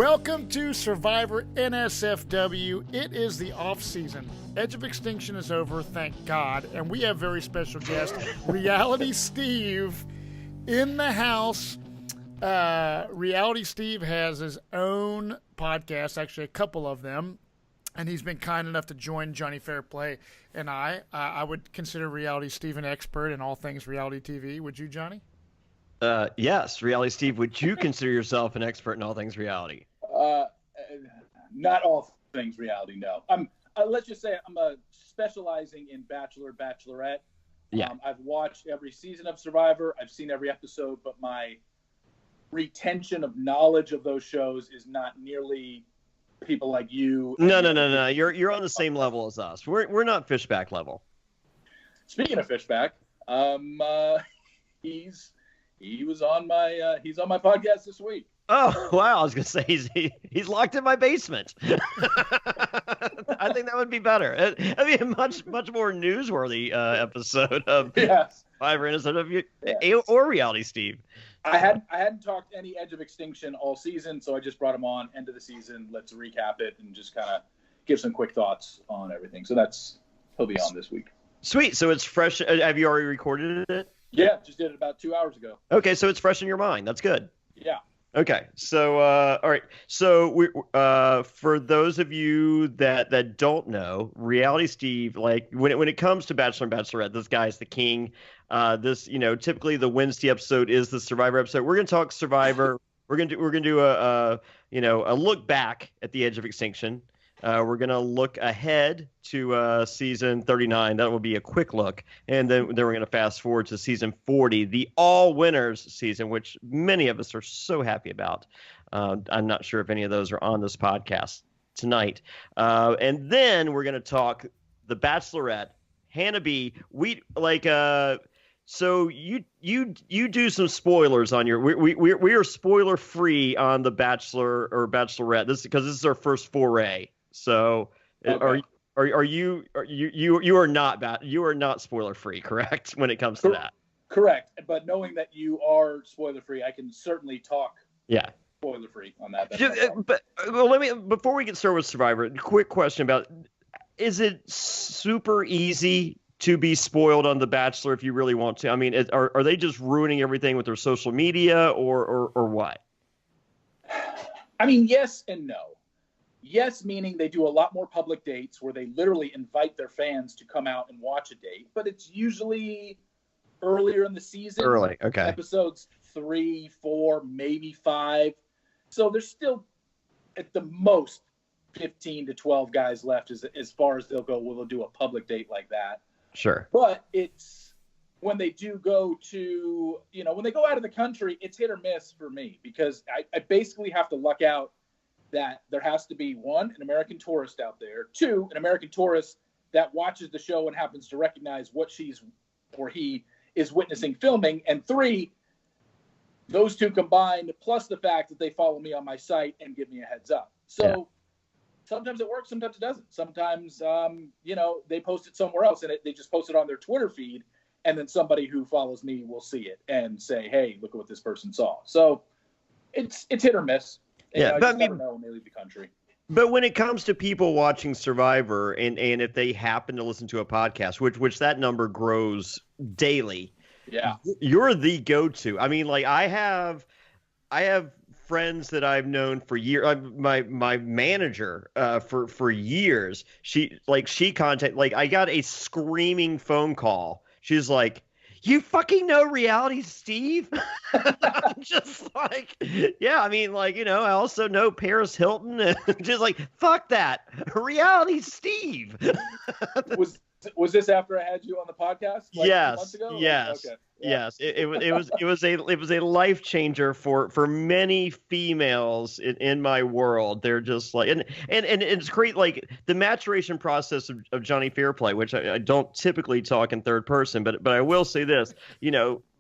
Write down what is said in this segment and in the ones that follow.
Welcome to Survivor NSFW. It is the off season. Edge of Extinction is over, thank God, and we have very special guest, Reality Steve, in the house. Reality Steve has his own podcast, actually a couple of them, and he's been kind enough to join Jonny, Fairplay, and I. I would consider Reality Steve an expert in all things reality TV. Would you, Jonny? Yes, Reality Steve, would you consider yourself an expert in all things reality? Not all things reality, no. Let's just say I'm specializing in Bachelor, Bachelorette. Yeah. I've watched every season of Survivor. I've seen every episode, but my retention of knowledge of those shows is not nearly people like you. No. You're on the same level as us. We're not Fishback level. Speaking of Fishback, he's on my podcast this week. Oh wow! I was gonna say he's locked in my basement. I think that would be better. That'd be a much more newsworthy episode of Survivor NSFW or Reality Steve. I hadn't talked any Edge of Extinction all season, so I just brought him on. End of the season. Let's recap it and just kind of give some quick thoughts on everything. So he'll be on this week. Sweet. So it's fresh. Have you already recorded it? Yeah, just did it about 2 hours ago. Okay, so it's fresh in your mind. That's good. Yeah. Okay, so all right, so we for those of you that don't know, Reality Steve, like when it comes to Bachelor and Bachelorette, this guy's the king. Typically the Wednesday episode is the Survivor episode. We're gonna talk Survivor. we're gonna do a look back at the Edge of Extinction. We're going to look ahead to season 39. That will be a quick look. And then we're going to fast forward to season 40, the all winners season, which many of us are so happy about. I'm not sure if any of those are on this podcast tonight. And then we're going to talk the Bachelorette, Hannah B. So you do some spoilers on your. We are spoiler free on the Bachelor or Bachelorette. Because this is our first foray. So okay. You are not spoiler free, correct, when it comes to that? Correct. But knowing that you are spoiler free, I can certainly talk spoiler free on that. Before we get started with Survivor, quick question about, is it super easy to be spoiled on The Bachelor if you really want to? I mean, are they just ruining everything with their social media or what? I mean, yes and no. Yes, meaning they do a lot more public dates where they literally invite their fans to come out and watch a date, but it's usually earlier in the season. Early, okay. Episodes 3, 4, maybe 5. So there's still, at the most, 15 to 12 guys left as far as they'll go. They'll do a public date like that. Sure. But it's when they do go to, when they go out of the country, it's hit or miss for me because I basically have to luck out that there has to be, 1, an American tourist out there, 2, an American tourist that watches the show and happens to recognize what she's or he is witnessing filming, and 3, those two combined, plus the fact that they follow me on my site and give me a heads up. So sometimes it works, sometimes it doesn't. Sometimes, they post it somewhere else and they just post it on their Twitter feed, and then somebody who follows me will see it and say, hey, look at what this person saw. So it's hit or miss. But I never know when they leave the country. But when it comes to people watching Survivor, and if they happen to listen to a podcast, which that number grows daily, you're the go-to. I mean, like I have friends that I've known for years. My manager for years. She contacted. Like I got a screaming phone call. She's like, you fucking know Reality Steve? I'm just like, yeah, I mean, like, I also know Paris Hilton. And just like, fuck that. Reality Steve. Was this after I had you on the podcast? Yes. 2 months ago? Yes. Okay. Yes. It was a life changer for many females in my world. They're just like, and it's great. Like the maturation process of Jonny Fairplay, which I don't typically talk in third person, but I will say this,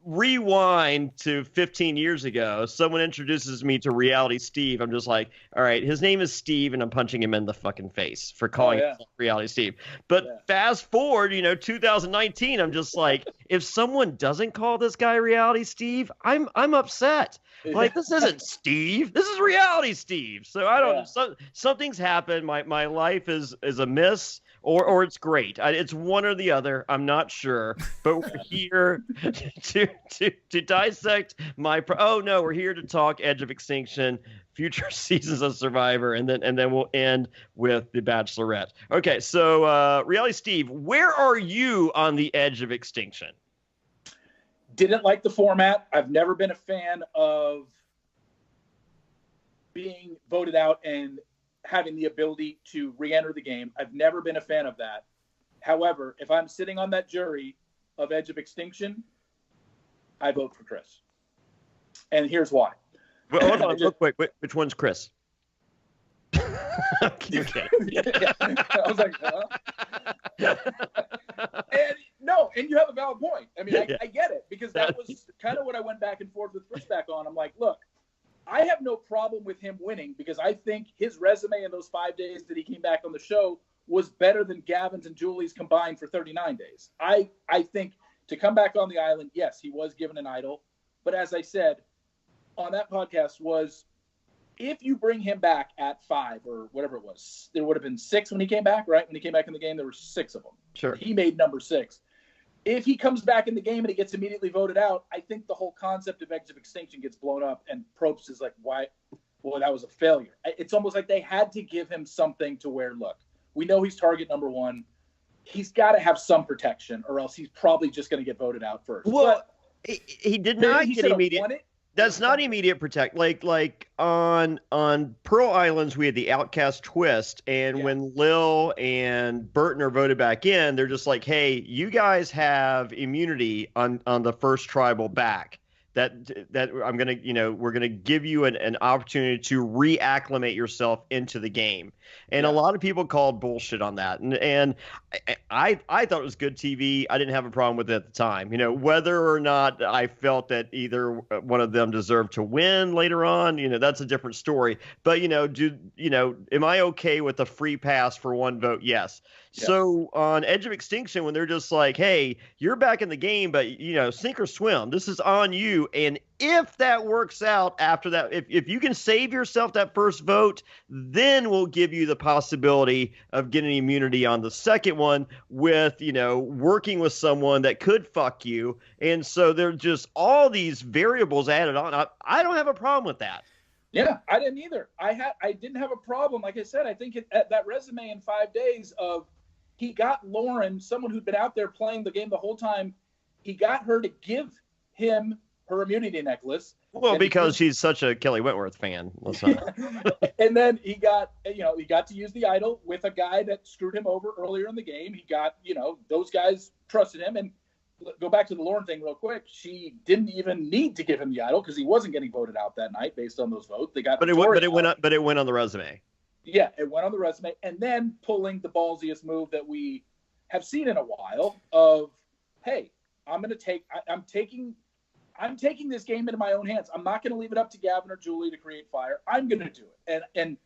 rewind to 15 years ago, someone introduces me to Reality Steve. I'm just like, all right, his name is Steve, and I'm punching him in the fucking face for calling himself Reality Steve. But fast forward, 2019, I'm just like, if someone doesn't call this guy Reality Steve, I'm upset. Like, this isn't Steve. This is Reality Steve. So I don't. Something's happened. My life is a miss. Or it's great. It's one or the other. I'm not sure, but we're here to dissect we're here to talk Edge of Extinction, future seasons of Survivor, and then we'll end with the Bachelorette. Okay, so Reality Steve, where are you on the Edge of Extinction? Didn't like the format. I've never been a fan of being voted out and having the ability to re-enter the game. I've never been a fan of that. However, if I'm sitting on that jury of Edge of Extinction, I vote for Chris. And here's why. Well, hold on, real quick. Which one's Chris? Okay. I was like, and you have a valid point. I mean, I get it, because that was kind of what I went back and forth with Chris back on. I'm like, look, I have no problem with him winning, because I think his resume in those 5 days that he came back on the show was better than Gavin's and Julie's combined for 39 days. I think to come back on the island, yes, he was given an idol. But as I said on that podcast, was if you bring him back at 5 or whatever it was, there would have been 6 when he came back, right? When he came back in the game, there were 6 of them. Sure. He made number 6. If he comes back in the game and he gets immediately voted out, I think the whole concept of Edge of Extinction gets blown up, and Probst is like, why? Well, that was a failure. It's almost like they had to give him something to where, look, we know he's target number 1. He's got to have some protection, or else he's probably just going to get voted out first. Well, he did not get immediate. That's not immediate protect. Like on Pearl Islands, we had the outcast twist, and when Lil and Burton are voted back in, they're just like, hey, you guys have immunity on the first tribal back. That I'm gonna, we're gonna give you an opportunity to reacclimate yourself into the game. And a lot of people called bullshit on that, and I thought it was good TV. I didn't have a problem with it at the time. Whether or not I felt that either one of them deserved to win later on, that's a different story. But am I okay with a free pass for one vote? Yes. So on Edge of Extinction, when they're just like, hey, you're back in the game, but, sink or swim, this is on you. And if that works out after that, if you can save yourself that first vote, then we'll give you the possibility of getting immunity on the second one with, working with someone that could fuck you. And so there's just all these variables added on. I don't have a problem with that. Yeah, I didn't either. I didn't have a problem. Like I said, I think that resume in 5 days of, he got Lauren, someone who'd been out there playing the game the whole time, he got her to give him her immunity necklace. Well, because she's such a Kelly Wentworth fan. And then he got to use the idol with a guy that screwed him over earlier in the game. He got, those guys trusted him. And go back to the Lauren thing real quick. She didn't even need to give him the idol because he wasn't getting voted out that night based on those votes. They got, but it went on the resume. Yeah, it went on the resume, and then pulling the ballsiest move that we have seen in a while of, hey, I'm taking this game into my own hands. I'm not going to leave it up to Gavin or Julie to create fire. I'm going to do it. And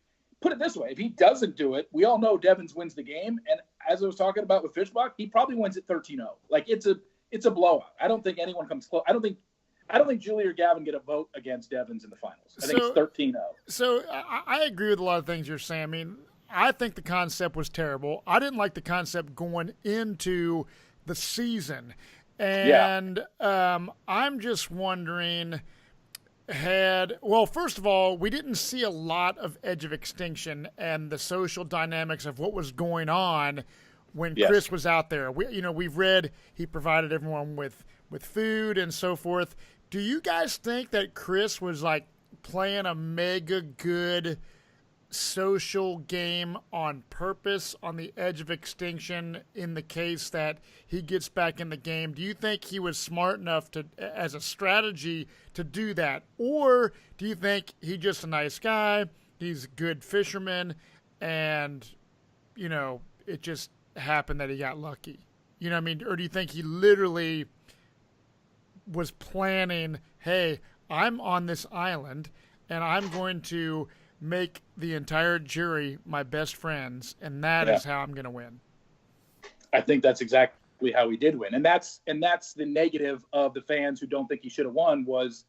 put it this way, if he doesn't do it, we all know Devins wins the game. And as I was talking about with Fishbach, he probably wins at 13-0. Like, it's a blowout. I don't think anyone comes close. I don't think Julie or Gavin get a vote against Devins in the finals. I think it's 13-0. So I agree with a lot of things you're saying. I mean, I think the concept was terrible. I didn't like the concept going into the season. And I'm just wondering, first of all, we didn't see a lot of Edge of Extinction and the social dynamics of what was going on when Chris was out there. We've read he provided everyone with food and so forth. Do you guys think that Chris was like playing a mega good social game on purpose on the Edge of Extinction in the case that he gets back in the game? Do you think he was smart enough to, as a strategy, to do that? Or do you think he's just a nice guy, he's a good fisherman, and, it just happened that he got lucky? You know what I mean? Or do you think he literally was planning, hey, I'm on this island and I'm going to make the entire jury my best friends, and that is how I'm going to win. I think that's exactly how he did win. And that's the negative of the fans who don't think he should have won, was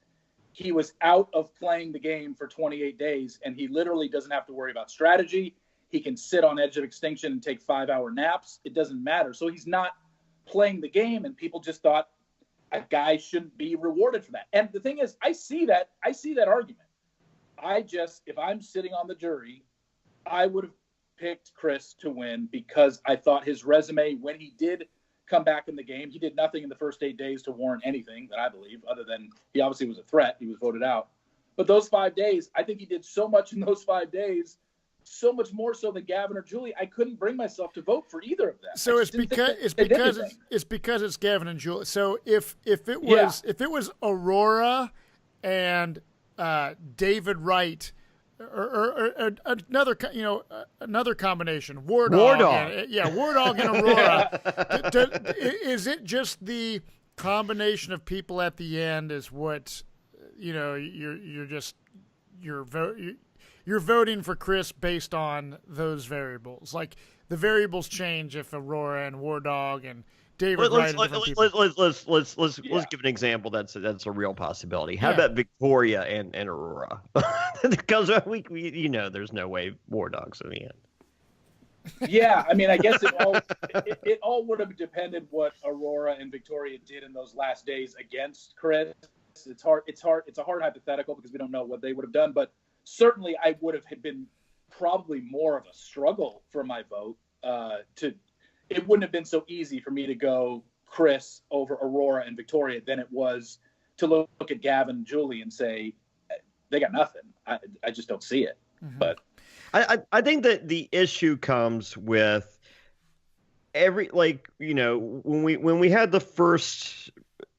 he was out of playing the game for 28 days, and he literally doesn't have to worry about strategy. He can sit on Edge of Extinction and take 5-hour naps. It doesn't matter. So he's not playing the game, and people just thought a guy shouldn't be rewarded for that. And the thing is, I see that argument. If I'm sitting on the jury, I would have picked Chris to win because I thought his resume, when he did come back in the game, he did nothing in the first 8 days to warrant anything that I believe, other than he obviously was a threat. He was voted out. But those 5 days, I think he did so much in those 5 days, so much more so than Gavin or Julie. I couldn't bring myself to vote for either of them. So it's because it's Gavin and Julie. So if it was Aurora and David Wright, or another combination, War Dog. War Dog and Aurora. Is it just the combination of people at the end is what you're voting for Chris based on those variables? Like the variables change if Aurora and War Dog and David Wright are different people. Let's give an example that's a real possibility. How about Victoria and Aurora? Because we there's no way War Dog's in the end. Yeah, I mean, I guess it all would have depended what Aurora and Victoria did in those last days against Chris. It's a hard hypothetical because we don't know what they would have done, but certainly I would have been probably more of a struggle for my vote. It wouldn't have been so easy for me to go Chris over Aurora and Victoria than it was to look at Gavin and Julie and say, they got nothing. I just don't see it. Mm-hmm. But I think that the issue comes with when we had the first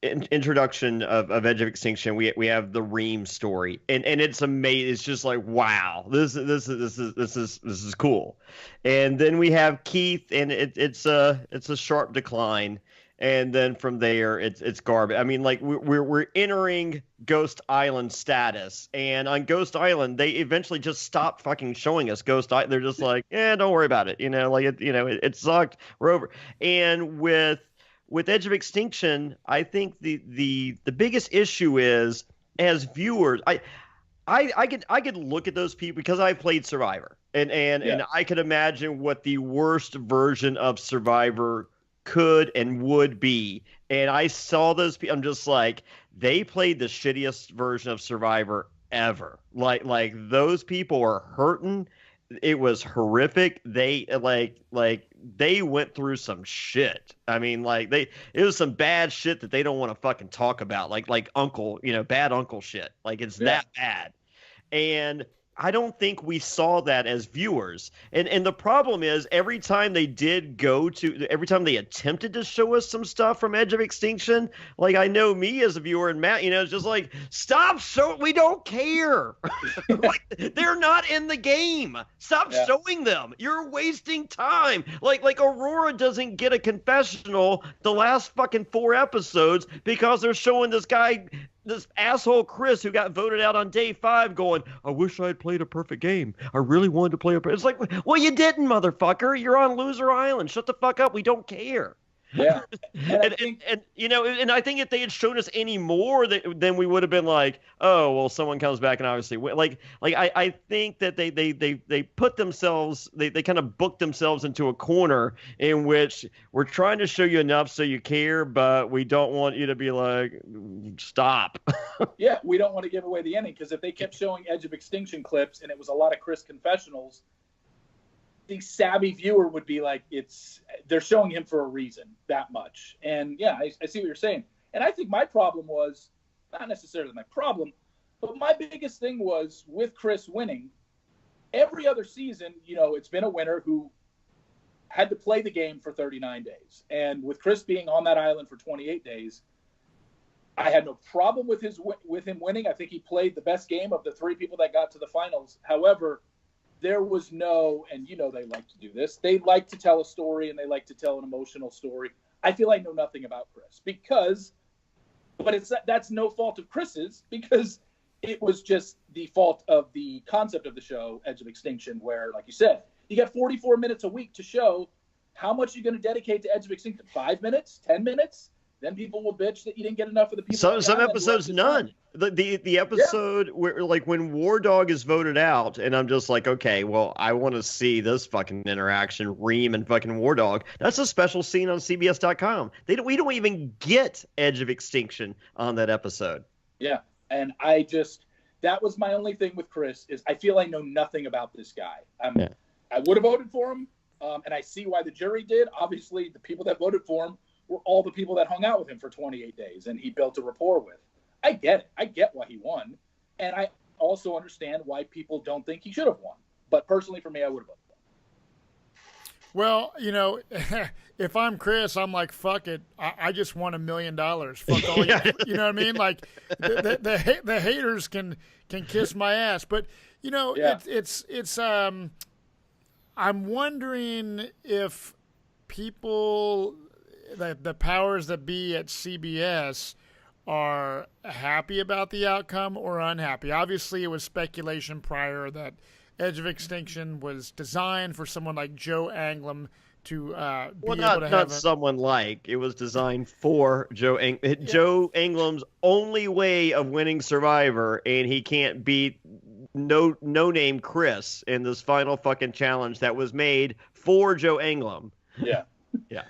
introduction of Edge of Extinction, we have the Ream story, and it's amazing. It's just like, wow, this is cool. And then we have Keith, and it's a sharp decline. And then from there, it's garbage. I mean, like we're entering Ghost Island status, and on Ghost Island, they eventually just stopped fucking showing us Ghost Island. They're just like, don't worry about it. It sucked. We're over. And with Edge of Extinction, I think the biggest issue is, as viewers, I could look at those people because I played Survivor, and I could imagine what the worst version of Survivor could and would be. And I saw those people. I'm just like, they played the shittiest version of Survivor ever. Like those people are hurting. It was horrific. They they went through some shit. I mean, it was some bad shit that they don't want to fucking talk about. Like uncle, bad uncle shit. Like it's that bad. And I don't think we saw that as viewers. And the problem is, every time they attempted to show us some stuff from Edge of Extinction, like I know me as a viewer and Matt, it's just like, stop we don't care. Like they're not in the game. Stop showing them. You're wasting time. Like Aurora doesn't get a confessional the last fucking 4 episodes because they're showing this asshole Chris, who got voted out on day 5, going, I wish I had played a perfect game. I really wanted to play It's like, well, you didn't, motherfucker. You're on Loser Island. Shut the fuck up. We don't care. Yeah. And I think if they had shown us any more, then we would have been like, oh, well, someone comes back and obviously win. I think that they put themselves, they kind of booked themselves into a corner in which we're trying to show you enough so you care, but we don't want you to be like, stop. Yeah, we don't want to give away the ending, because if they kept showing Edge of Extinction clips and it was a lot of Chris confessionals, the savvy viewer would be like, they're showing him for a reason that much. And yeah, I see what you're saying. And I think my problem was, not necessarily my problem, but my biggest thing was with Chris winning. Every other season, it's been a winner who had to play the game for 39 days. And with Chris being on that island for 28 days, I had no problem with him winning. I think he played the best game of the 3 people that got to the finals. However, there was no, and they like to do this, they like to tell a story and they like to tell an emotional story. I feel I know nothing about Chris because But that's no fault of Chris's, because it was just the fault of the concept of the show, Edge of Extinction, where, like you said, you got 44 minutes a week to show. How much are you going to dedicate to Edge of Extinction? 5 minutes? 10 minutes? Then people will bitch that you didn't get enough of the people. Some episodes, none. The episode where, like, when War Dog is voted out, and I'm just like, okay, well, I want to see this fucking interaction, Reem and fucking War Dog. That's a special scene on CBS.com. We don't even get Edge of Extinction on that episode. Yeah, and that was my only thing with Chris, is I feel I know nothing about this guy. I would have voted for him, and I see why the jury did. Obviously, the people that voted for him were all the people that hung out with him for 28 days and he built a rapport with. I get it. I get why he won. And I also understand why people don't think he should have won. But personally, for me, I would have voted for him. Well, you know, if I'm Chris, I'm like, fuck it. I just won $1 million. Fuck all you. You know what I mean? Like, the haters can kiss my ass. But, you know, it's I'm wondering if people, the powers that be at CBS, are happy about the outcome or unhappy. Obviously, it was speculation prior that Edge of Extinction was designed for someone like Joe Anglum to be able to have not someone like. It was designed for Joe Joe Anglum's only way of winning Survivor, and he can't beat no name Chris in this final fucking challenge that was made for Joe Anglum. Yeah. Yeah.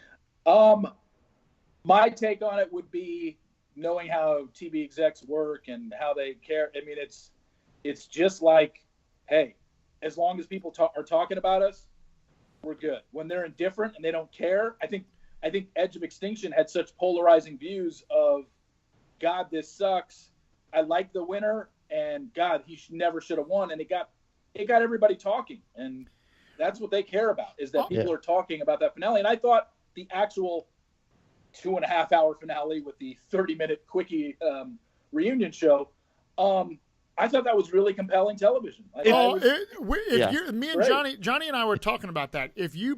My take on it would be, knowing how TV execs work and how they care. I mean, it's just like, hey, as long as people are talking about us, we're good. When they're indifferent and they don't care, I think Edge of Extinction had such polarizing views of, God, this sucks. I like the winner, and God, he never should have won. And it got everybody talking, and that's what they care about, is that people are talking about that finale. And I thought the actual 2.5-hour finale with the 30-minute quickie reunion show, I thought that was really compelling television. Me and Jonny and I were talking about that. If you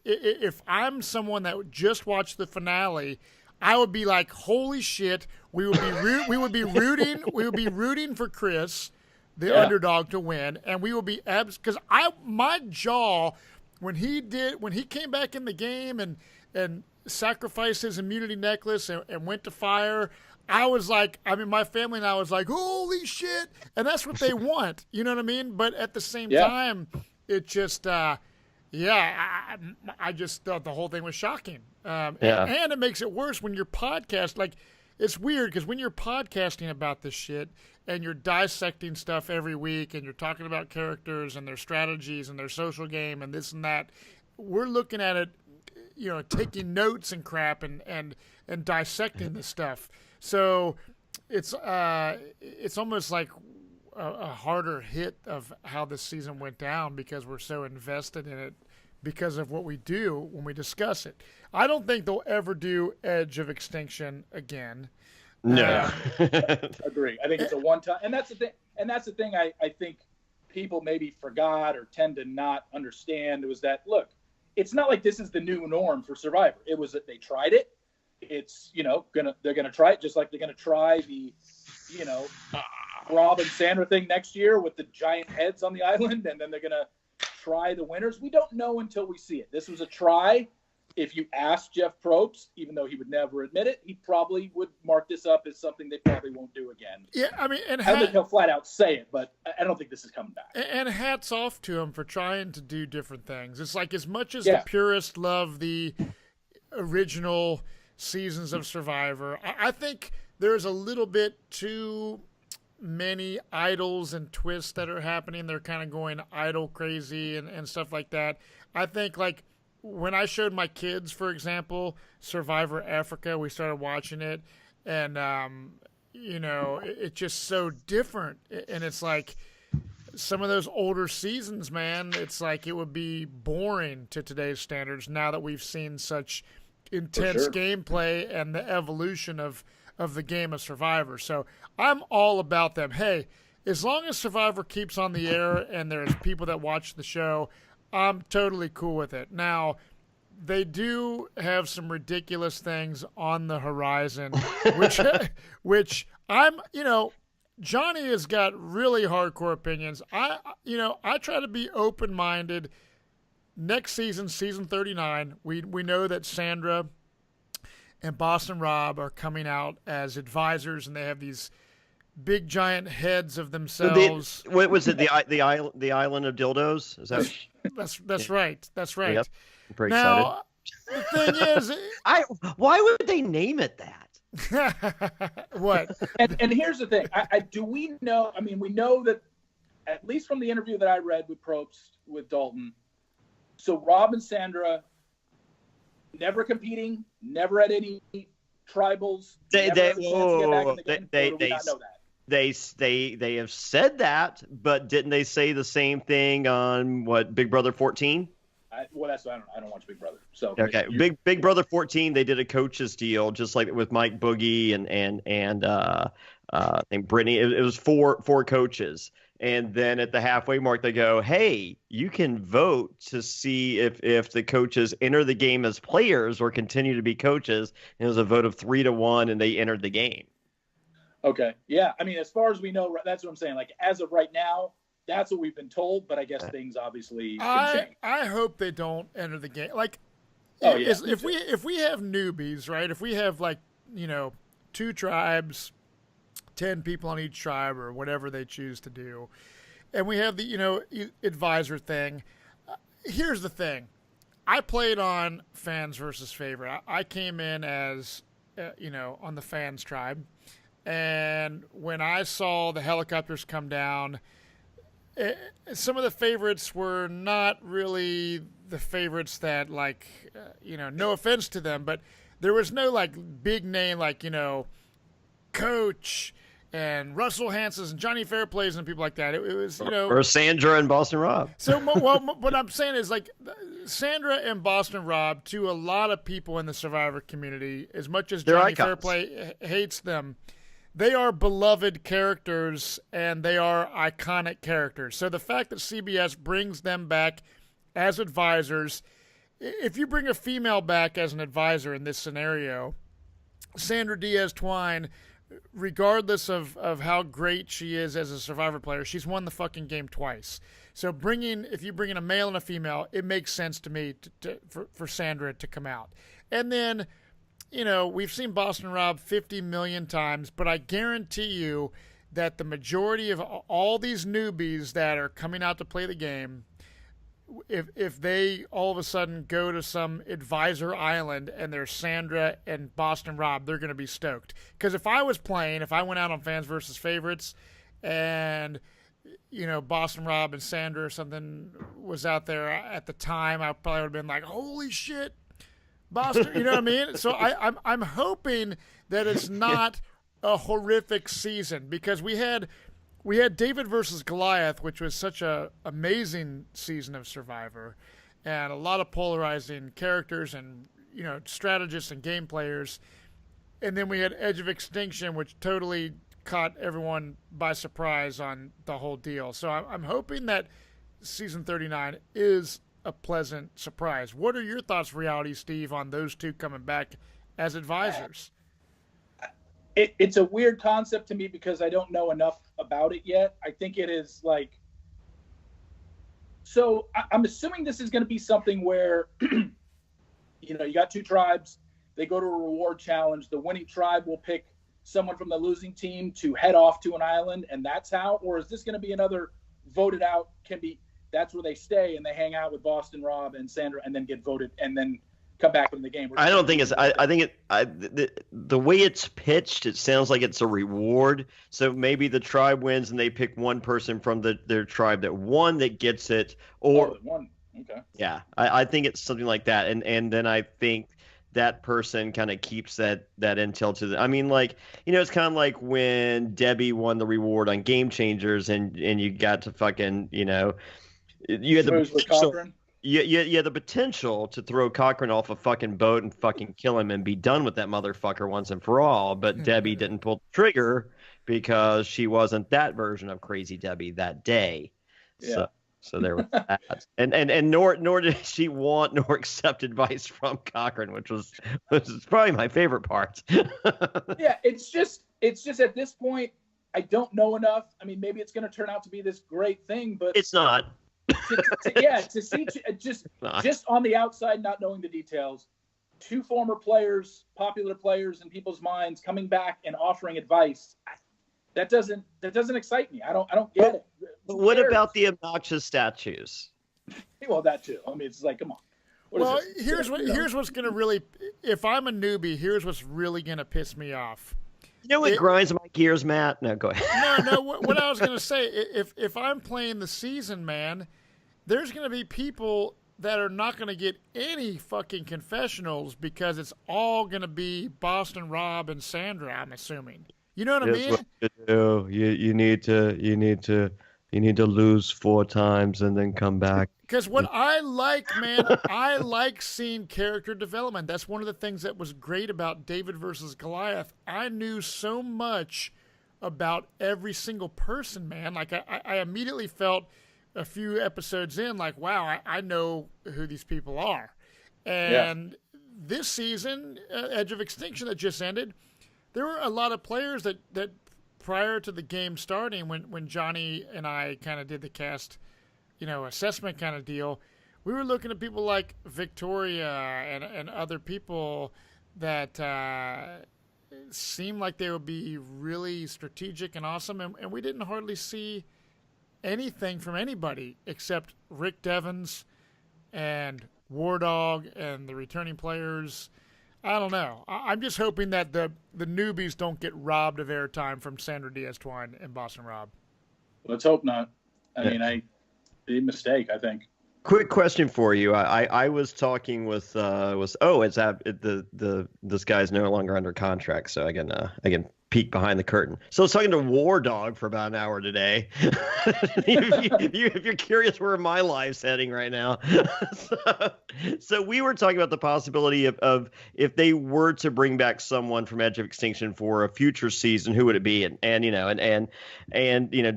if I'm someone that just watched the finale, I would be like, holy shit, we would be rooting for Chris, the underdog, to win, and we would be because my jaw when he came back in the game and sacrificed his immunity necklace and went to fire, I was like, my family and I was like, holy shit. And that's what they want. You know what I mean? But at the same time, it just, I just thought the whole thing was shocking. And it makes it worse when you're like, it's weird because when you're podcasting about this shit and you're dissecting stuff every week and you're talking about characters and their strategies and their social game and this and that, we're looking at it, you know, taking notes and crap and dissecting the stuff. So it's almost like a harder hit of how this season went down because we're so invested in it because of what we do when we discuss it. I don't think they'll ever do Edge of Extinction again. No. Agree. I think it's a one-time, and that's the thing. And that's the thing I think people maybe forgot or tend to not understand, was that, look, it's not like this is the new norm for Survivor. It was that they tried it. It's, you know, they're gonna try it just like they're gonna try the, you know, Rob and Sandra thing next year with the giant heads on the island, and then they're gonna try the winners. We don't know until we see it. This was a try. If you ask Jeff Probst, even though he would never admit it, he probably would mark this up as something they probably won't do again. Yeah, I mean, I don't think he'll flat out say it, but I don't think this is coming back. And hats off to him for trying to do different things. It's like, as much as the purists love the original seasons of Survivor, I think there's a little bit too many idols and twists that are happening. They're kind of going idol crazy and stuff like that. I think, like, when I showed my kids, for example, Survivor Africa, we started watching it, and you know, it's just so different. And it's like, some of those older seasons, man, it's like it would be boring to today's standards now that we've seen such intense gameplay and the evolution of the game of Survivor. So I'm all about them. Hey, as long as Survivor keeps on the air and there's people that watch the show, I'm totally cool with it. Now, they do have some ridiculous things on the horizon, which I'm, Jonny has got really hardcore opinions. I try to be open-minded. Next season, season 39, we know that Sandra and Boston Rob are coming out as advisors, and they have these big giant heads of themselves. What was it? The island of dildos? Is that? That's right. That's right. Yep. I'm pretty now, excited. The thing is, why would they name it that? What? And here's the thing. Do we know? I mean, we know that at least from the interview that I read with Probst with Dalton. So Rob and Sandra never competing, never at any tribals. They have said that, but didn't they say the same thing on what Big Brother 14? I don't watch Big Brother. So okay, Big Brother 14, they did a coaches deal just like with Mike Boogie and I think Brittany. It was four coaches. And then at the halfway mark, they go, hey, you can vote to see if the coaches enter the game as players or continue to be coaches. And it was a vote of 3-1, and they entered the game. Okay. Yeah. I mean, as far as we know, that's what I'm saying. Like, as of right now, that's what we've been told. But I guess things obviously can change. I hope they don't enter the game. Like, yeah, if we have newbies, right? If we have, 2 tribes, 10 people on each tribe or whatever they choose to do. And we have the, advisor thing. Here's the thing. I played on fans versus favorite. I came in as, on the fans tribe. And when I saw the helicopters come down, some of the favorites were not really the favorites that, no offense to them, but there was no, big name Coach and Russell Hanses and Johnny Fairplays and people like that. It was, or Sandra and Boston Rob. So, what I'm saying is, Sandra and Boston Rob, to a lot of people in the Survivor community, as much as Johnny Fairplay hates them, they are beloved characters and they are iconic characters. So the fact that CBS brings them back as advisors, if you bring a female back as an advisor in this scenario, Sandra Diaz-Twine, regardless of how great she is as a Survivor player, she's won the fucking game twice. So if you bring in a male and a female, it makes sense to me for Sandra to come out. And then, we've seen Boston Rob 50 million times, but I guarantee you that the majority of all these newbies that are coming out to play the game, if they all of a sudden go to some advisor island and there's Sandra and Boston Rob, they're going to be stoked. Because if I went out on fans versus favorites and, Boston Rob and Sandra or something was out there at the time, I probably would have been like, holy shit, Boston, you know what I mean? So I'm hoping that it's not a horrific season, because we had David versus Goliath, which was such a amazing season of Survivor, and a lot of polarizing characters and strategists and game players. And then we had Edge of Extinction, which totally caught everyone by surprise on the whole deal. So I'm hoping that season 39 is a pleasant surprise. What are your thoughts, Reality Steve, on those two coming back as advisors? It's a weird concept to me because I don't know enough about it yet. I think it is so I'm assuming this is going to be something where, you got 2 tribes. They go to a reward challenge. The winning tribe will pick someone from the losing team to head off to an island, and that's how? Or is this going to be another voted out, that's where they stay and they hang out with Boston Rob and Sandra and then get voted and then come back in the game? I don't think it's. I think the way it's pitched, it sounds like it's a reward. So maybe the tribe wins and they pick one person from their tribe that won that gets it. Or one. Okay. Yeah, I think it's something like that. And then I think that person kind of keeps that intel to the. I mean, it's kind of like when Debbie won the reward on Game Changers, and you got to fucking you had the. You had the potential to throw Cochran off a fucking boat and fucking kill him and be done with that motherfucker once and for all. But Debbie didn't pull the trigger because she wasn't that version of Crazy Debbie that day. Yeah. So there was that. And nor did she want nor accept advice from Cochran, which was probably my favorite part. Yeah, it's just at this point, I don't know enough. I mean, maybe it's going to turn out to be this great thing, but it's not. To see just on the outside, not knowing the details, two former players, popular players in people's minds, coming back and offering advice. That doesn't excite me. I don't get it. But what about the obnoxious statues? Well, that too. I mean, it's like, come on. Well, here's what's going to really, if I'm a newbie, here's what's really going to piss me off. You know what grinds my gears, Matt? No, go ahead. No. What I was going to say, if I'm playing the season, man, there's going to be people that are not going to get any fucking confessionals because it's all going to be Boston Rob and Sandra, I'm assuming. You know what I mean? What you do. You need to lose 4 times and then come back. Because what I like, man, I like seeing character development. That's one of the things that was great about David versus Goliath. I knew so much about every single person, man. Like, I immediately felt a few episodes in, like, wow, I know who these people are. And this season, Edge of Extinction that just ended, there were a lot of players that prior to the game starting, when Jonny and I kind of did the cast, assessment kind of deal, we were looking at people like Victoria and other people that seemed like they would be really strategic and awesome, and we didn't hardly see anything from anybody except Rick Devens and War Dog and the returning players. I don't know. I'm just hoping that the newbies don't get robbed of airtime from Sandra Diaz-Twine and Boston Rob. Let's hope not. I mean, a mistake, I think. Quick question for you. I was talking with this guy's no longer under contract, so I can peek behind the curtain. So I was talking to War Dog for about an hour today. if you're curious where my life's heading right now. So we were talking about the possibility of if they were to bring back someone from Edge of Extinction for a future season, who would it be? And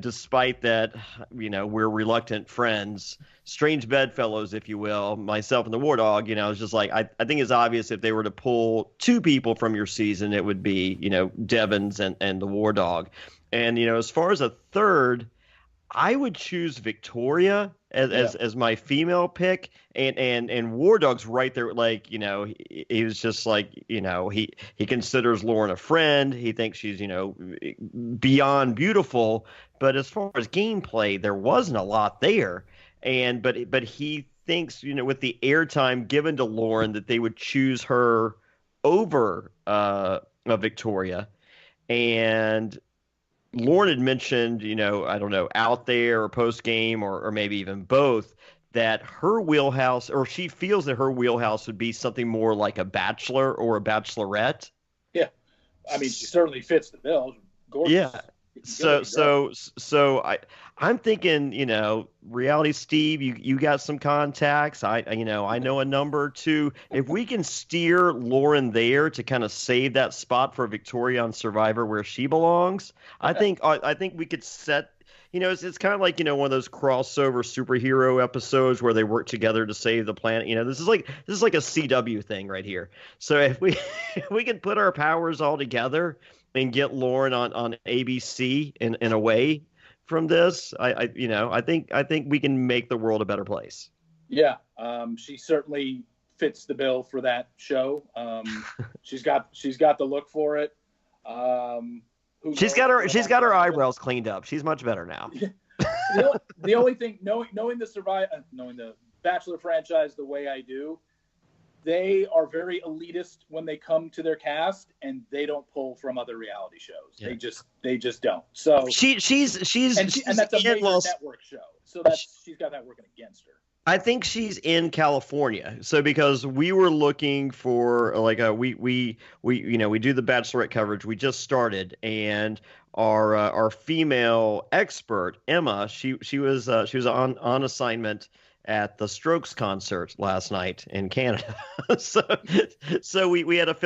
despite that, we're reluctant friends, strange bedfellows, if you will, myself and the War Dog, it's just like, I think it's obvious if they were to pull 2 people from your season, it would be, Devins and the War Dog. And, as far as a third, I would choose Victoria as my female pick, and War Dog's right there. Like, he was just like, he considers Lauren a friend. He thinks she's, beyond beautiful. But as far as gameplay, there wasn't a lot there. But he thinks, with the airtime given to Lauren, that they would choose her over Victoria. And Lauren had mentioned, I don't know, out there or post game or maybe even both, that her wheelhouse, or she feels that her wheelhouse would be something more like a Bachelor or a Bachelorette. Yeah, I mean, she certainly fits the bill. Gorgeous. Yeah. So I'm thinking, Reality Steve, you got some contacts. I know a number or 2. If we can steer Lauren there to kind of save that spot for Victoria on Survivor where she belongs, I think we could set. It's kind of like one of those crossover superhero episodes where they work together to save the planet. This is like a CW thing right here. So if we can put our powers all together and get Lauren on ABC in a way from this, I think we can make the world a better place. Yeah, she certainly fits the bill for that show. She's got the look for it. She's got her eyebrows cleaned up. She's much better now. The only thing, knowing the Bachelor franchise the way I do, they are very elitist when they come to their cast, and they don't pull from other reality shows. Yeah. They just don't. So she's that's a major network show. So she's got that working against her. I think she's in California. So because we were looking for we do the Bachelorette coverage. We just started, and our female expert Emma, she was on assignment at the Strokes concert last night in Canada. so we had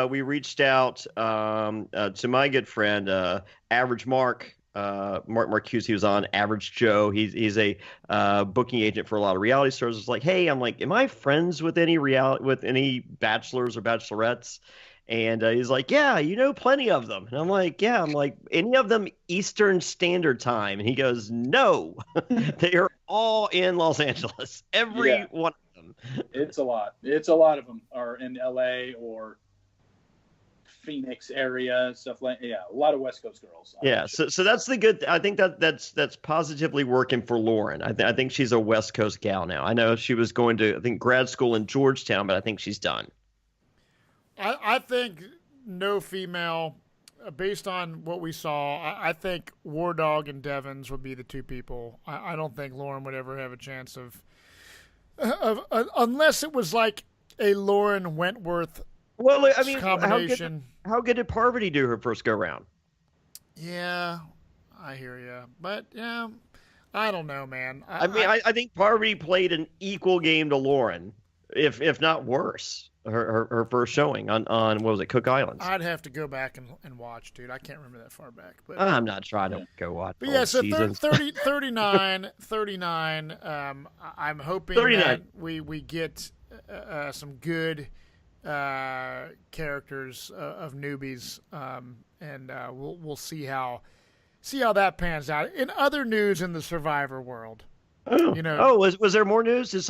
we reached out to my good friend Average Mark Mark Marcuse. He was on Average Joe. He's a booking agent for a lot of reality stars. It's like, hey, I'm like, am I friends with any bachelors or bachelorettes? And he's like, yeah, you know plenty of them. And I'm like, yeah. I'm like, any of them Eastern Standard Time? And he goes, no, they are all in Los Angeles. Every one of them. It's a lot. It's a lot of them are in LA or Phoenix area, stuff like a lot of West Coast girls. Yeah, so that's the good. I think that's positively working for Lauren. I think she's a West Coast gal now. I know she was going to grad school in Georgetown, but I think she's done. I think no female, based on what we saw. I think War Dog and Devins would be the two people. I don't think Lauren would ever have a chance of unless it was like a Lauren Wentworth. Well, I mean, combination. How good did Parvati do her first go round? Yeah, I hear you, but yeah, I don't know, man. I think Parvati played an equal game to Lauren, if not worse. Her first showing on what was it, Cook Islands? I'd have to go back and watch, dude. I can't remember that far back. But I'm not trying to go watch. But yeah, so 39. I'm hoping 39. That we get some good characters of newbies, and we'll see how that pans out. In other news in the Survivor world. Was there more news? Did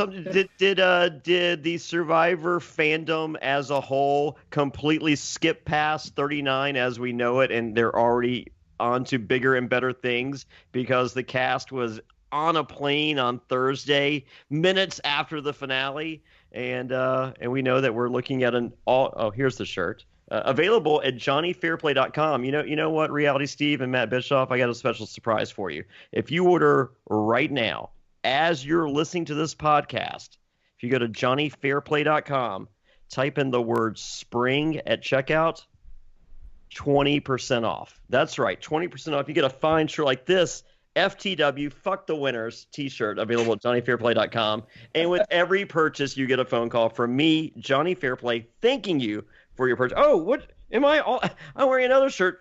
the Survivor fandom as a whole completely skip past 39 as we know it, and they're already on to bigger and better things because the cast was on a plane on Thursday, minutes after the finale, and we know that we're looking at here's the shirt. Available at JonnyFairplay.com. You know what, Reality Steve and Matt Bischoff, I got a special surprise for you. If you order right now, as you're listening to this podcast, if you go to JonnyFairplay.com, type in the word spring at checkout, 20% off. That's right, 20% off. You get a fine shirt like this, FTW, Fuck the Winners t-shirt, available at JonnyFairplay.com. And with every purchase, you get a phone call from me, Jonny Fairplay, thanking you for your purchase. Oh, what am I? I'm wearing another shirt.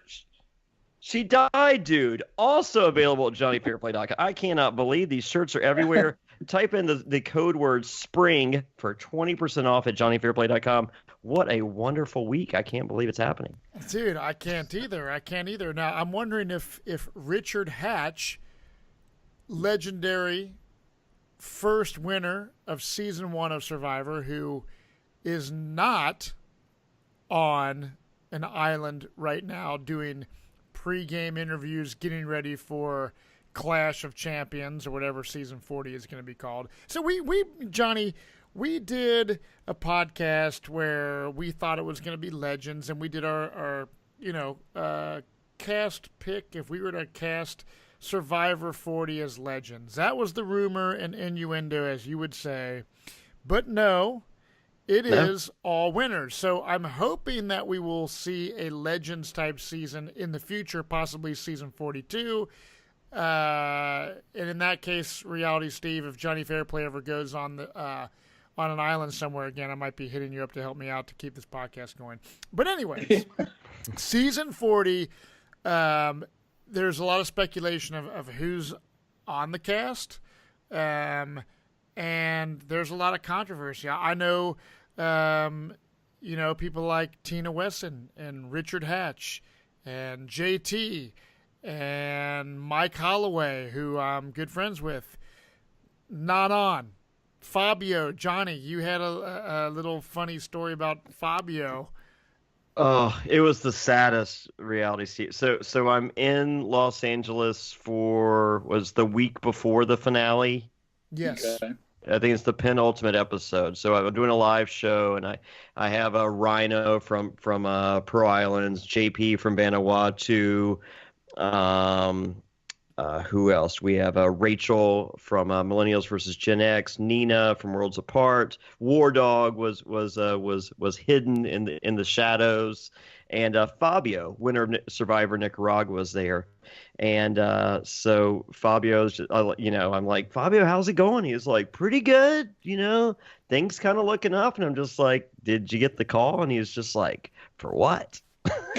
She died, dude. Also available at JonnyFairplay.com. I cannot believe these shirts are everywhere. Type in the code word spring for 20% off at JonnyFairplay.com. What a wonderful week. I can't believe it's happening. Dude, I can't either. Now, I'm wondering if Richard Hatch, legendary first winner of season 1 of Survivor, who is not on an island right now doing pre-game interviews, getting ready for Clash of Champions or whatever season 40 is going to be called. So Jonny, we did a podcast where we thought it was going to be Legends, and we did our cast pick if we were to cast Survivor 40 as Legends. That was the rumor and innuendo, as you would say. But no, it is all winners. So I'm hoping that we will see a Legends-type season in the future, possibly season 42. And in that case, Reality Steve, if Jonny Fairplay ever goes on an island somewhere again, I might be hitting you up to help me out to keep this podcast going. But anyways, season 40, there's a lot of speculation of who's on the cast, and there's a lot of controversy. I know, people like Tina Wesson and Richard Hatch and JT and Mike Holloway, who I'm good friends with, not on. Fabio, Jonny, you had a little funny story about Fabio. Oh, it was the saddest reality series. So I'm in Los Angeles was the week before the finale. Yes. Okay. I think it's the penultimate episode. So I'm doing a live show, and I have a Rhino from Pearl Islands, JP from Vanuatu, who else? We have Rachel from Millennials versus Gen X, Nina from Worlds Apart, War Dog was hidden in the shadows, and Fabio, winner of Survivor Nicaragua, was there. And so Fabio's just, I'm like, Fabio, how's it going? He's like, pretty good, things kind of looking up. And I'm just like, did you get the call? And he's just like, for what?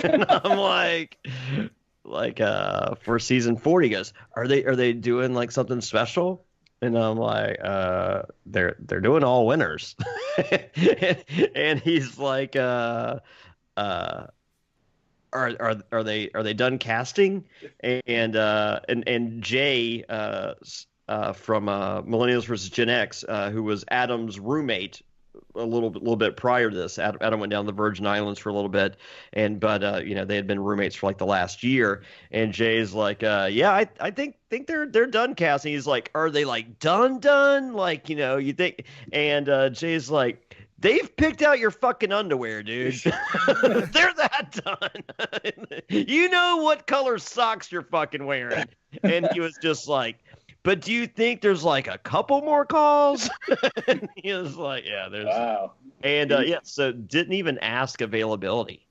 And I'm like, for season 4. He goes, are they doing like something special? And I'm like, they're doing all winners. And he's like, are they done casting? And Jay from Millennials versus Gen X, who was Adam's roommate a little bit prior to this. Adam went down to the Virgin Islands for a little bit, but they had been roommates for like the last year. And Jay's like, yeah, I think they're done casting. He's like, are they like done? Like, you think? And Jay's like, they've picked out your fucking underwear, dude. They're that done. You know what color socks you're fucking wearing. And he was just like, but do you think there's like a couple more calls? And he was like, yeah, there's. Wow. And so didn't even ask availability.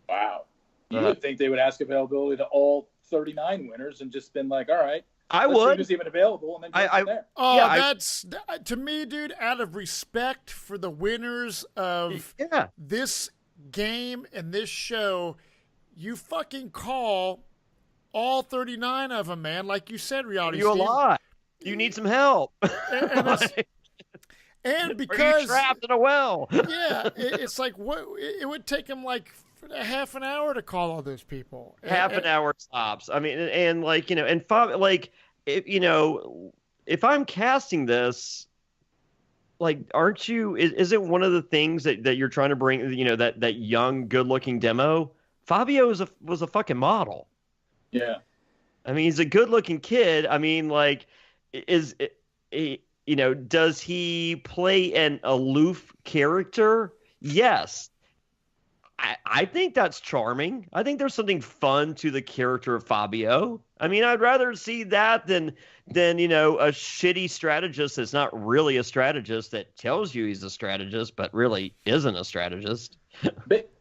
Wow. You would think they would ask availability to all 39 winners and just been like, all right. I let's see would. who's even available, and then go from there. Oh, yeah, that's to me, dude. Out of respect for the winners of this game and this show, you fucking call all 39 of them, man. Like you said, Reality You're Steve. a lot. You need some help. And because are you trapped in a well. Yeah, it's like what it would take him like a half an hour to call all those people. Half an hour tops. I mean, and like and five, like if I'm casting this, like, aren't you? Is it one of the things that you're trying to bring? That young, good-looking demo. Fabio was a fucking model. Yeah. I mean, he's a good-looking kid. I mean, like, does he play an aloof character? Yes. I think that's charming. I think there's something fun to the character of Fabio. I mean, I'd rather see that than a shitty strategist that's not really a strategist that tells you he's a strategist but really isn't a strategist.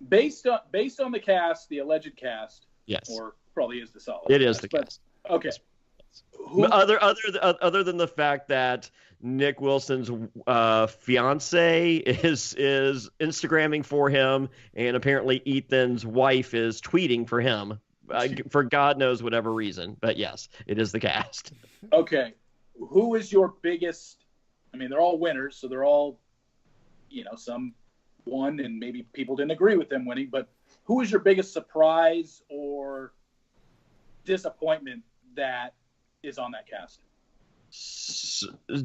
Based on the cast, the alleged cast. Yes. Or probably is the solid. It is the cast. Okay. Other than the fact that Nick Wilson's fiance is Instagramming for him, and apparently Ethan's wife is tweeting for him for God knows whatever reason. But yes, it is the cast. Okay, who is your biggest? I mean, they're all winners, so they're all, some won, and maybe people didn't agree with them winning. But who is your biggest surprise or disappointment that is on that cast?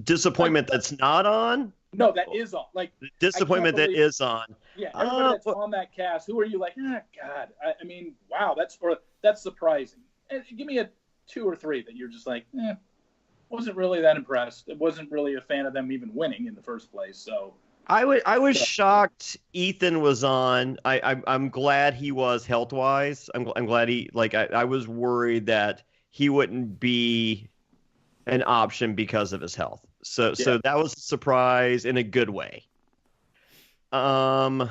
Disappointment that's not on? No, that is on. Like disappointment that is on. Yeah, everybody that's on that cast. Who are you like? God. I mean, wow, that's surprising. And give me a 2 or 3 that you're just like, wasn't really that impressed. It wasn't really a fan of them even winning in the first place. So I was shocked Ethan was on. I'm glad he was health wise. I'm glad he I was worried that he wouldn't be an option because of his health. So that was a surprise in a good way. Yul,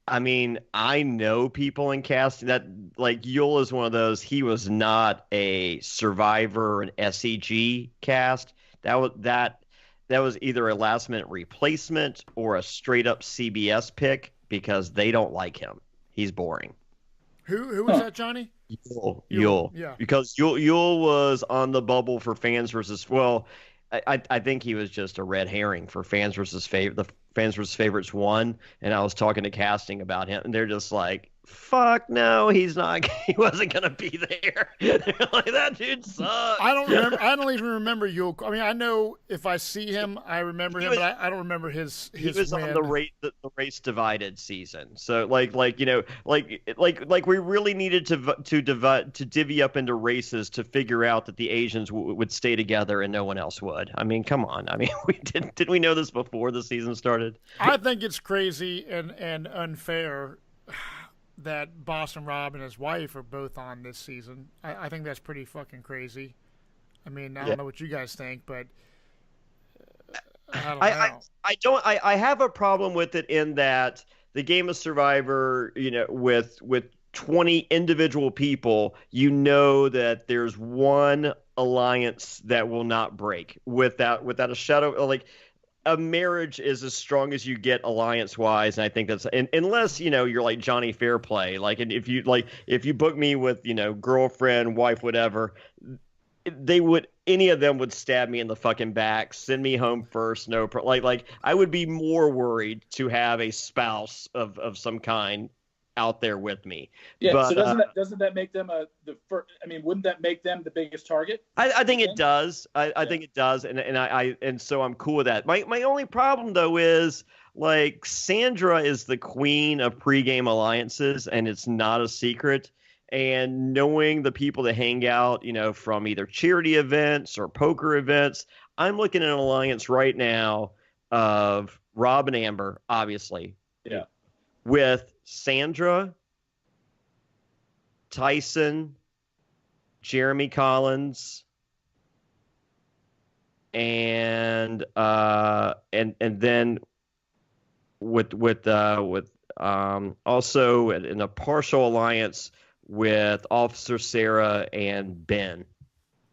I mean, I know people in casting that Yul is one of those. He was not a Survivor and SEG cast. That was either a last minute replacement or a straight up CBS pick because they don't like him. He's boring. Who was that, Johnny? Yul. Yeah. Because Yul was on the bubble for fans versus. Well, I think he was just a red herring for fans versus the fans versus favorites 1. And I was talking to casting about him, and they're just like, "Fuck no, he's not. He wasn't gonna be there." They're like, that dude sucks. I don't even remember Yul. I mean, I know if I see him, I remember him, but I don't remember his. He was win. on the race divided season. So like we really needed to divvy up into races to figure out that the Asians would stay together and no one else would. I mean, come on. I mean, didn't we know this before the season started? I think it's crazy and unfair that Boston Rob and his wife are both on this season. I think that's pretty fucking crazy. I mean, I don't know what you guys think, but I don't know. I have a problem with it in that the game of Survivor, with 20 individual people, that there's one alliance that will not break without a shadow. a marriage is as strong as you get alliance wise, and I think that's unless you're like Jonny Fairplay, like, and if you book me with girlfriend, wife, whatever, any of them would stab me in the fucking back, send me home first, like I would be more worried to have a spouse of some kind out there with me. Yeah, but, so doesn't that make them wouldn't that make them the biggest target? I think it does. I think it does, and so I'm cool with that. My only problem though is like Sandra is the queen of pregame alliances, and it's not a secret. And knowing the people that hang out, from either charity events or poker events, I'm looking at an alliance right now of Rob and Amber, obviously. Yeah. With Sandra, Tyson, Jeremy Collins, and then with also in a partial alliance with Officer Sarah and Ben.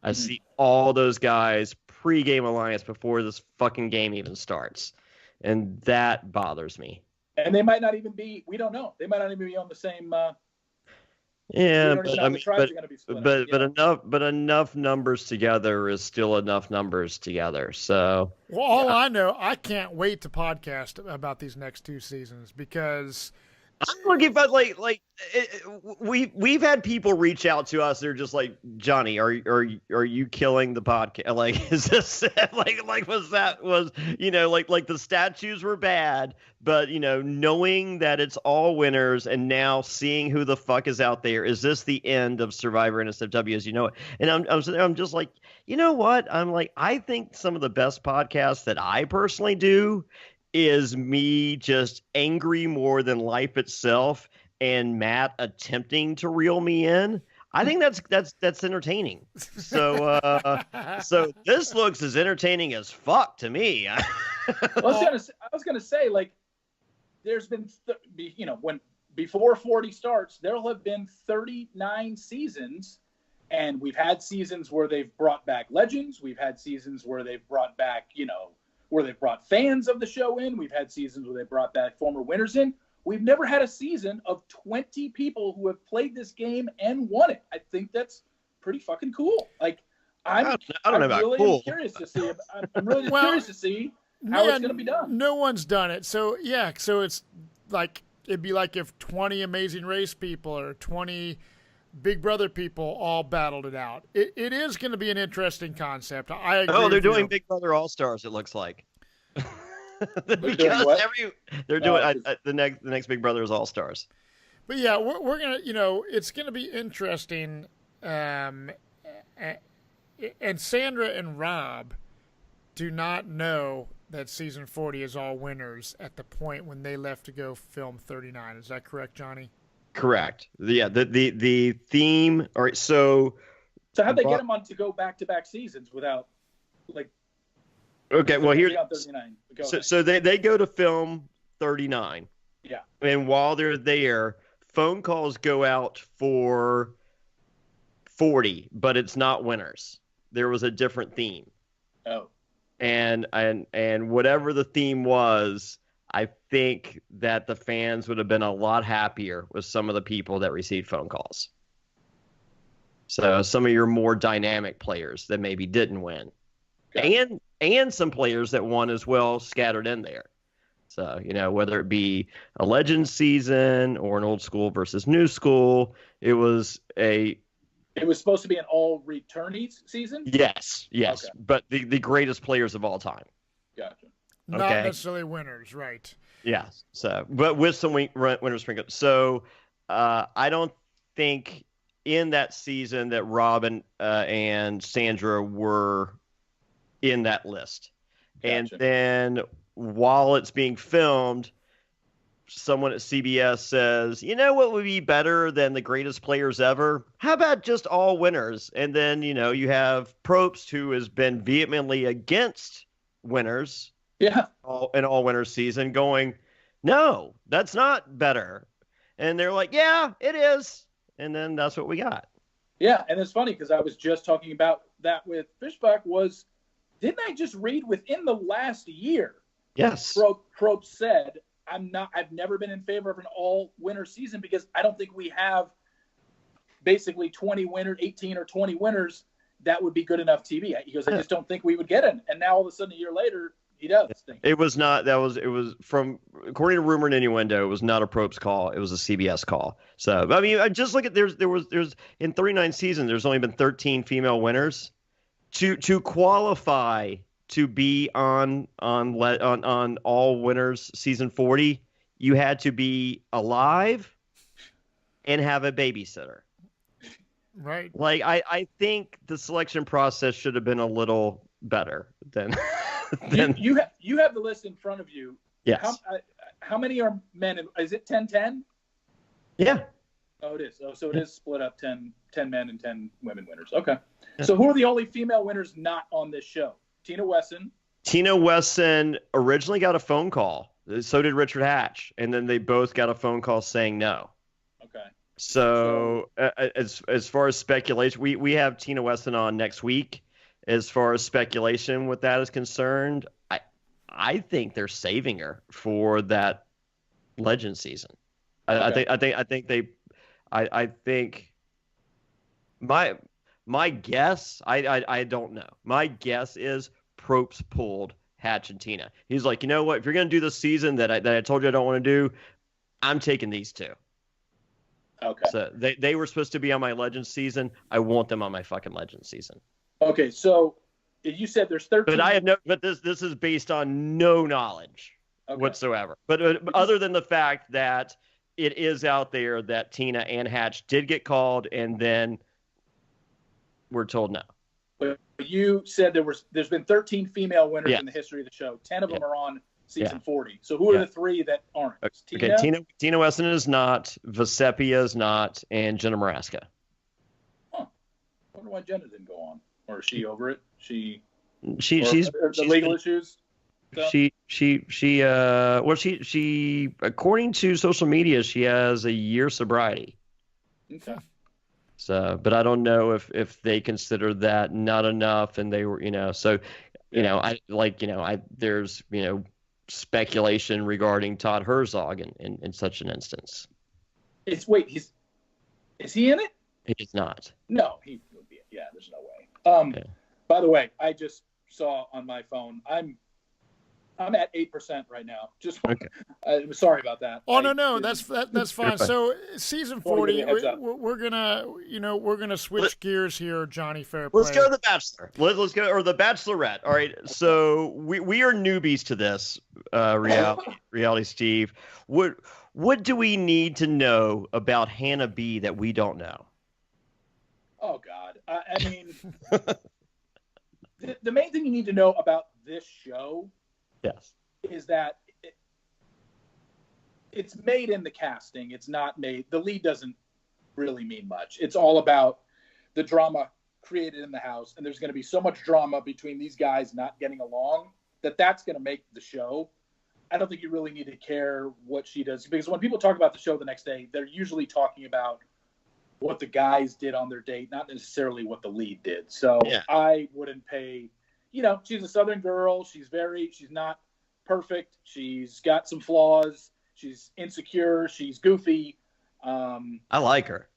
I see all those guys pre-game alliance before this fucking game even starts, and that bothers me. And they might not even be. We don't know. They might not even be on the same. Yeah, but enough numbers together is still enough numbers together. So, well, all I know, I can't wait to podcast about these next 2 seasons because I'm looking for we've had people reach out to us. They're just like, Jonny, are you killing the podcast? Like, is this like the statues were bad, but knowing that it's all winners and now seeing who the fuck is out there, is this the end of Survivor NSFW as you know it? And I'm just like, you know what? I'm like, I think some of the best podcasts that I personally do is me just angry more than life itself, and Matt attempting to reel me in. I think that's entertaining. So so this looks as entertaining as fuck to me. I was gonna say, like, there's been when before 40 starts, there'll have been 39 seasons, and we've had seasons where they've brought back legends. We've had seasons where they've brought back where they've brought fans of the show in. We've had seasons where they brought back former winners in. We've never had a season of 20 people who have played this game and won it. I think that's pretty fucking cool. Like, I don't know about really cool. Curious to see. I'm really curious to see how it's going to be done. No one's done it. So, yeah, so it's like, it'd be like if 20 Amazing Race people or 20 Big Brother people all battled it out. It is going to be an interesting concept. I agree. Oh, they're doing Big Brother All Stars. It looks like. Because they're doing the next Big Brother is All Stars. But yeah, we're gonna it's gonna be interesting. And Sandra and Rob do not know that season 40 is all winners at the point when they left to go film 39. Is that correct, Jonny? Correct. Yeah. The theme. All right. So how'd they get them on to go back-to-back seasons without, like? Okay. Well, here's 39. So they go to film 39. Yeah. And while they're there, phone calls go out for 40, but it's not winners. There was a different theme. Oh. And whatever the theme was, I think that the fans would have been a lot happier with some of the people that received phone calls. So some of your more dynamic players that maybe didn't win. Okay. And some players that won as well scattered in there. So, whether it be a legend season or an old school versus new school, it was supposed to be an all returnees season? Yes. Okay. But the greatest players of all time. Gotcha. Not necessarily winners, right? Yeah. So, but with some winners sprinkled. So, I don't think in that season that Robin and Sandra were in that list. Gotcha. And then while it's being filmed, someone at CBS says, what would be better than the greatest players ever? How about just all winners? And then, you have Probst, who has been vehemently against winners. Yeah. All winners season, going, no, that's not better. And they're like, yeah, it is. And then that's what we got. Yeah. And it's funny because I was just talking about that with Fishbach was didn't I just read within the last year? Yes. Probst said, I've never been in favor of an all-winner season because I don't think we have basically 20 winners, 18 or 20 winners that would be good enough TV. He goes, I just don't think we would get it. And now all of a sudden, a year later, he does. It was not. It was from, according to rumor and innuendo, it was not a Probst call. It was a CBS call. So I mean, I just look at there's in 39 seasons, there's only been 13 female winners. To qualify to be on All Winners season 40, you had to be alive and have a babysitter. Right. Like I think the selection process should have been a little better than. You have the list in front of you. Yes. How many are men? Is it 10-10? Yeah. Oh, it is. Oh, so it is split up 10 men and 10 women winners. Okay. Yeah. So who are the only female winners not on this show? Tina Wesson. Tina Wesson originally got a phone call. So did Richard Hatch. And then they both got a phone call saying no. Okay. So as far as speculation, we have Tina Wesson on next week. As far as speculation with that is concerned, I think they're saving her for that Legend season. Okay. I think my guess, I don't know. My guess is Probst pulled Hatch and Tina. He's like, you know what? If you're gonna do the season that I told you I don't want to do, I'm taking these two. Okay. So they were supposed to be on my Legend season. I want them on my fucking Legend season. Okay, so you said there's 13. But I have no. But this is based on no knowledge whatsoever. But other than the fact that it is out there that Tina and Hatch did get called, and then we're told no. But you said there's been 13 female winners in the history of the show. 10 of them are on season 40. So who are the three that aren't? Tina Wesson is not. Vesepia is not, and Jenna Maraska. Huh. I wonder why Jenna didn't go on. Or is she over it? She's the legal issues. So? She according to social media, she has a year sobriety. Okay. So, but I don't know if they consider that not enough, and they were, there's, speculation regarding Todd Herzog in such an instance. Is he in it? He is not. No, he would be. Yeah, there's no way. By the way, I just saw on my phone. I'm at 8% right now. Just sorry about that. Oh no, that's fine. So season 40, we're gonna switch gears here, Jonny. Fairplay. Let's go to the Bachelor. Let's go, or the Bachelorette. All right. So we are newbies to this reality, Steve. What do we need to know about Hannah B that we don't know? Oh God, I mean, the main thing you need to know about this show. Yes. Is that it's made in the casting. It's not made. The lead doesn't really mean much. It's all about the drama created in the house. And there's going to be so much drama between these guys not getting along that's going to make the show. I don't think you really need to care what she does. Because when people talk about the show the next day, they're usually talking about what the guys did on their date, not necessarily what the lead did. So I wouldn't pay... she's a Southern girl. She's not perfect. She's got some flaws. She's insecure. She's goofy. I like her.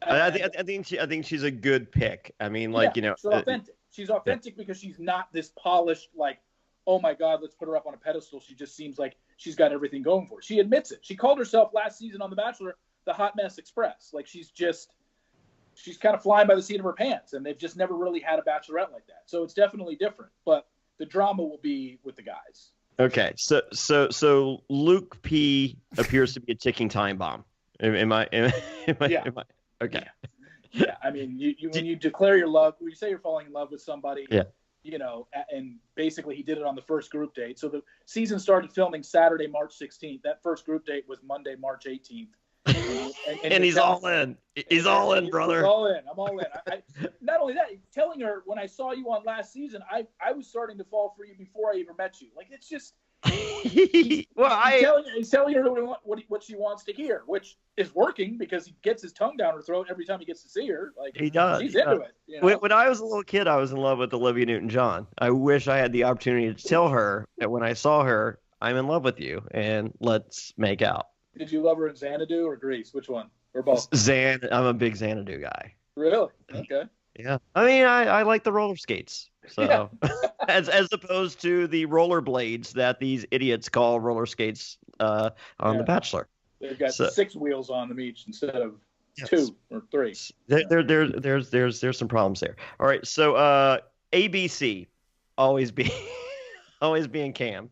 I think she's a good pick. I mean, she's authentic. She's authentic because she's not this polished, like, oh my God, let's put her up on a pedestal. She just seems like she's got everything going for her. She admits it. She called herself last season on The Bachelor the Hot Mess Express. Like she's kind of flying by the seat of her pants, and they've just never really had a bachelorette like that. So it's definitely different, but the drama will be with the guys. Okay, so Luke P appears to be a ticking time bomb. Am I? Okay. Yeah, I mean, when you declare your love, when you say you're falling in love with somebody, and basically he did it on the first group date. So the season started filming Saturday, March 16th. That first group date was Monday, March 18th. And he's all in. He's all in, brother. I'm all in. I, not only that, telling her when I saw you on last season, I was starting to fall for you before I even met you. Like, it's just, Well, he's telling her what she wants to hear, which is working because he gets his tongue down her throat every time he gets to see her. Like he does. He's into it. You know? When I was a little kid, I was in love with Olivia Newton-John. I wish I had the opportunity to tell her that when I saw her, I'm in love with you and let's make out. Did you love her in Xanadu or Grease? Which one? Or both? I'm a big Xanadu guy. Really? Okay. Yeah. I mean, I like the roller skates. So Yeah. as opposed to the roller blades that these idiots call roller skates on The Bachelor. They've got 6 wheels on them each instead of 2 or 3. There's some problems there. All right. So ABC always being Cam.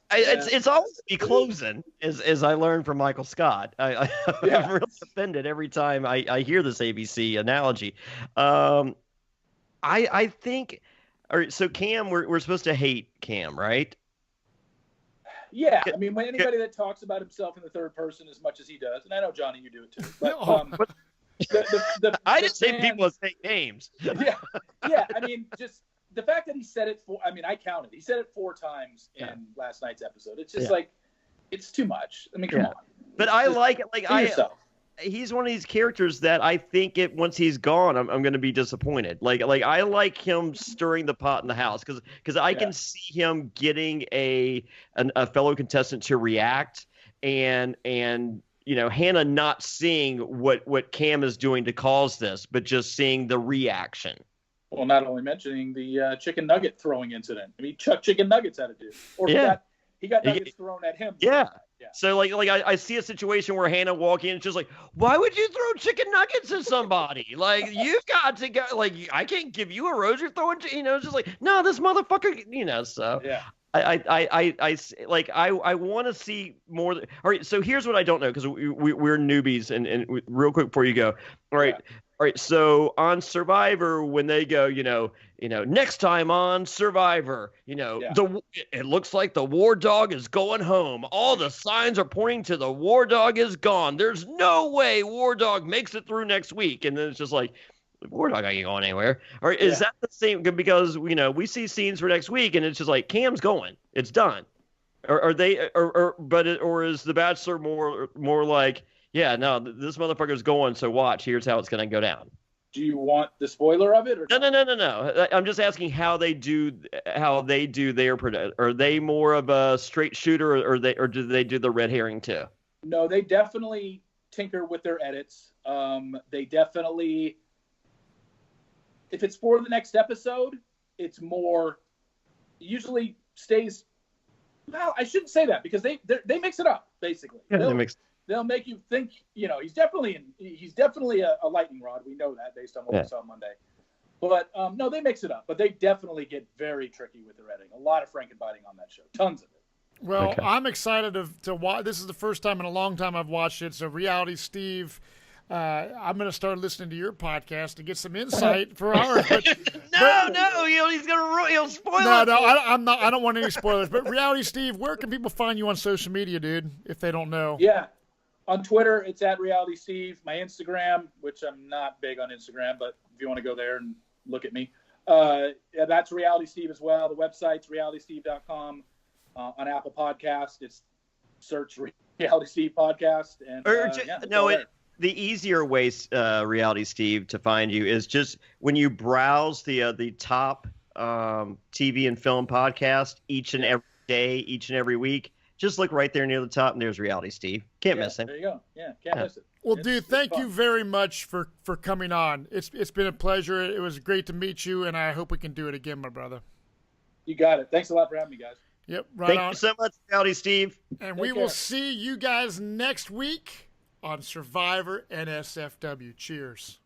It's always be closing, as I learned from Michael Scott. I'm really offended every time I hear this ABC analogy. I think, all right, so Cam, we're supposed to hate Cam, right? Yeah, I mean, when anybody that talks about himself in the third person as much as he does, and I know, Jonny, you do it too. But I didn't say people say names. Yeah. I mean, just the fact that he said it I counted. He said it 4 times in last night's episode. It's just like, it's too much. I mean, come on. But I like it. He's one of these characters that I think once he's gone, I'm going to be disappointed. Like I like him stirring the pot in the house because I can see him getting a fellow contestant to react and Hannah not seeing what Cam is doing to cause this, but just seeing the reaction. Well, not only mentioning the chicken nugget throwing incident. I mean, he chucked chicken nuggets at a dude, or he got nuggets thrown at him. Yeah. So I see a situation where Hannah walking in, it's just like, why would you throw chicken nuggets at somebody? Like, you've got to go. Like, I can't give you a rose. You're throwing. It's just like, no, this motherfucker. So yeah. I want to see more. All right. So here's what I don't know because we're newbies and real quick before you go. All right. Yeah. All right, so on Survivor, when they go, next time on Survivor, it looks like the war dog is going home. All the signs are pointing to the war dog is gone. There's no way war dog makes it through next week. And then it's just like, the war dog ain't going anywhere. All right, is that the same? Because, we see scenes for next week, and it's just like, Cam's going. It's done. Or is The Bachelor more like, yeah, no, this motherfucker's going, so watch. Here's how it's going to go down. Do you want the spoiler of it? Or No. I'm just asking how they do their production. Are they more of a straight shooter, or do they do the red herring too? No, they definitely tinker with their edits. They definitely, if it's for the next episode, it's more usually stays. Well, I shouldn't say that because they mix it up basically. Yeah, They'll make you think, he's definitely a lightning rod. We know that based on what we saw Monday. But no, they mix it up. But they definitely get very tricky with the editing. A lot of frankenbiting on that show. Tons of it. Well, okay. I'm excited to watch. This is the first time in a long time I've watched it. So Reality Steve, I'm going to start listening to your podcast to get some insight for ours. He'll spoil it. No, I'm not. I don't want any spoilers. But Reality Steve, where can people find you on social media, dude, if they don't know? Yeah. On Twitter, it's at Reality Steve. My Instagram, which I'm not big on Instagram, but if you want to go there and look at me, that's Reality Steve as well. The website's realitysteve.com. On Apple Podcast, it's search Reality Steve Podcast. And the easier way, Reality Steve, to find you is just when you browse the top TV and film podcast each and every day, each and every week. Just look right there near the top, and there's Reality Steve. Can't miss him. There you go. Yeah, can't miss it. Well, dude, thank you very much for coming on. It's been a pleasure. It was great to meet you, and I hope we can do it again, my brother. You got it. Thanks a lot for having me, guys. Yep, right Thank on. you so much, Reality Steve. And we will see you guys next week on Survivor NSFW. Cheers.